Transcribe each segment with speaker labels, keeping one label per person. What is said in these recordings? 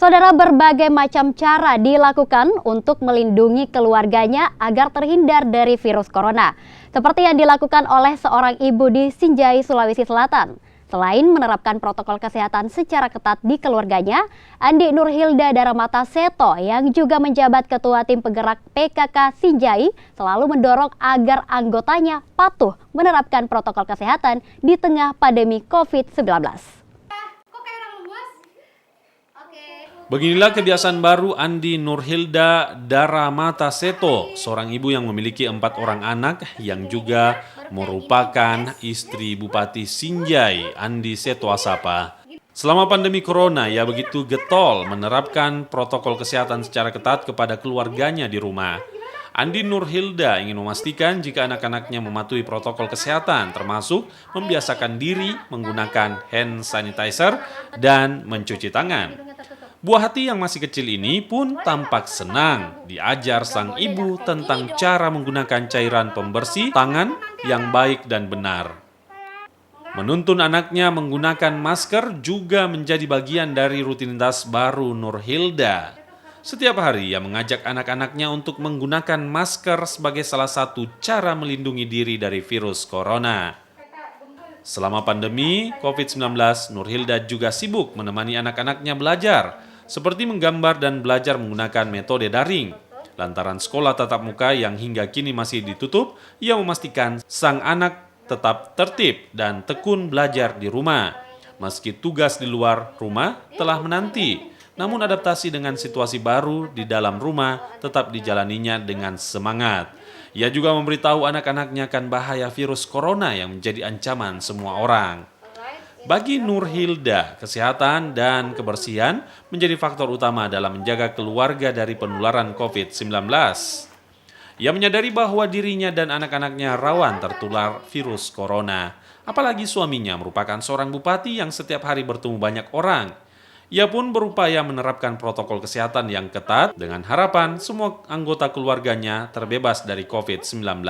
Speaker 1: Saudara, berbagai macam cara dilakukan untuk melindungi keluarganya agar terhindar dari virus corona. Seperti yang dilakukan oleh seorang ibu di Sinjai, Sulawesi Selatan. Selain menerapkan protokol kesehatan secara ketat di keluarganya, Andi Nurhilda Daramata Seto yang juga menjabat Ketua Tim Penggerak PKK Sinjai selalu mendorong agar anggotanya patuh menerapkan protokol kesehatan di tengah pandemi COVID-19.
Speaker 2: Beginilah kebiasaan baru Andi Nurhilda Daramata Seto, seorang ibu yang memiliki 4 orang anak yang juga merupakan istri Bupati Sinjai, Andi Seto Asapa. Selama pandemi corona, ia begitu getol menerapkan protokol kesehatan secara ketat kepada keluarganya di rumah. Andi Nurhilda ingin memastikan jika anak-anaknya mematuhi protokol kesehatan, termasuk membiasakan diri menggunakan hand sanitizer dan mencuci tangan. Buah hati yang masih kecil ini pun tampak senang diajar sang ibu tentang cara menggunakan cairan pembersih tangan yang baik dan benar. Menuntun anaknya menggunakan masker juga menjadi bagian dari rutinitas baru Nurhilda. Setiap hari ia mengajak anak-anaknya untuk menggunakan masker sebagai salah satu cara melindungi diri dari virus corona. Selama pandemi COVID-19, Nurhilda juga sibuk menemani anak-anaknya belajar, seperti menggambar dan belajar menggunakan metode daring. Lantaran sekolah tatap muka yang hingga kini masih ditutup, ia memastikan sang anak tetap tertib dan tekun belajar di rumah. Meski tugas di luar rumah telah menanti, namun adaptasi dengan situasi baru di dalam rumah tetap dijalaninya dengan semangat. Ia juga memberitahu anak-anaknya akan bahaya virus corona yang menjadi ancaman semua orang. Bagi Nurhilda, kesehatan dan kebersihan menjadi faktor utama dalam menjaga keluarga dari penularan COVID-19. Ia menyadari bahwa dirinya dan anak-anaknya rawan tertular virus corona. Apalagi suaminya merupakan seorang bupati yang setiap hari bertemu banyak orang. Ia pun berupaya menerapkan protokol kesehatan yang ketat dengan harapan semua anggota keluarganya terbebas dari COVID-19.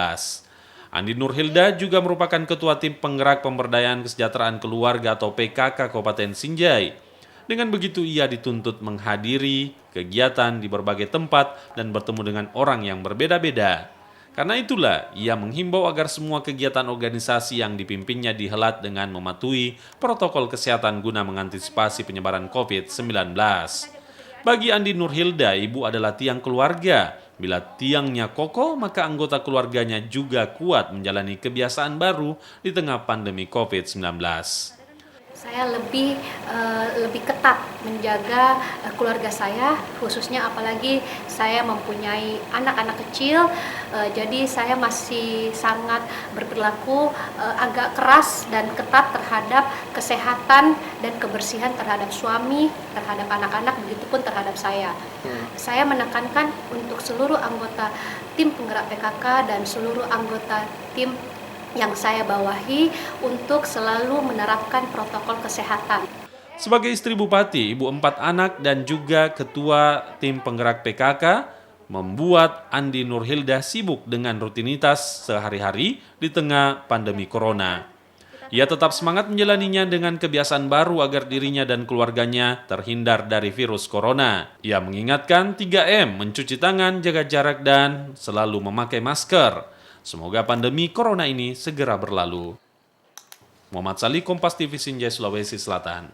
Speaker 2: Andi Nurhilda juga merupakan Ketua Tim Penggerak Pemberdayaan Kesejahteraan Keluarga atau PKK Kabupaten Sinjai. Dengan begitu ia dituntut menghadiri kegiatan di berbagai tempat dan bertemu dengan orang yang berbeda-beda. Karena itulah ia menghimbau agar semua kegiatan organisasi yang dipimpinnya dihelat dengan mematuhi protokol kesehatan guna mengantisipasi penyebaran COVID-19. Bagi Andi Nurhilda, ibu adalah tiang keluarga. Bila tiangnya kokoh, maka anggota keluarganya juga kuat menjalani kebiasaan baru di tengah pandemi COVID-19.
Speaker 3: Saya lebih ketat menjaga keluarga saya, khususnya apalagi saya mempunyai anak-anak kecil, jadi saya masih sangat berperilaku agak keras dan ketat terhadap kesehatan dan kebersihan terhadap suami, terhadap anak-anak, begitupun terhadap saya. Saya menekankan untuk seluruh anggota tim penggerak PKK dan seluruh anggota tim yang saya bawahi untuk selalu menerapkan protokol kesehatan.
Speaker 2: Sebagai istri bupati, ibu 4 anak dan juga ketua tim penggerak PKK membuat Andi Nurhilda sibuk dengan rutinitas sehari-hari di tengah pandemi corona. Ia tetap semangat menjalaninya dengan kebiasaan baru agar dirinya dan keluarganya terhindar dari virus corona. Ia mengingatkan 3M, mencuci tangan, jaga jarak, dan selalu memakai masker. Semoga pandemi corona ini segera berlalu. Muhammad Salih, Kompas TV Sinjai, Sulawesi Selatan.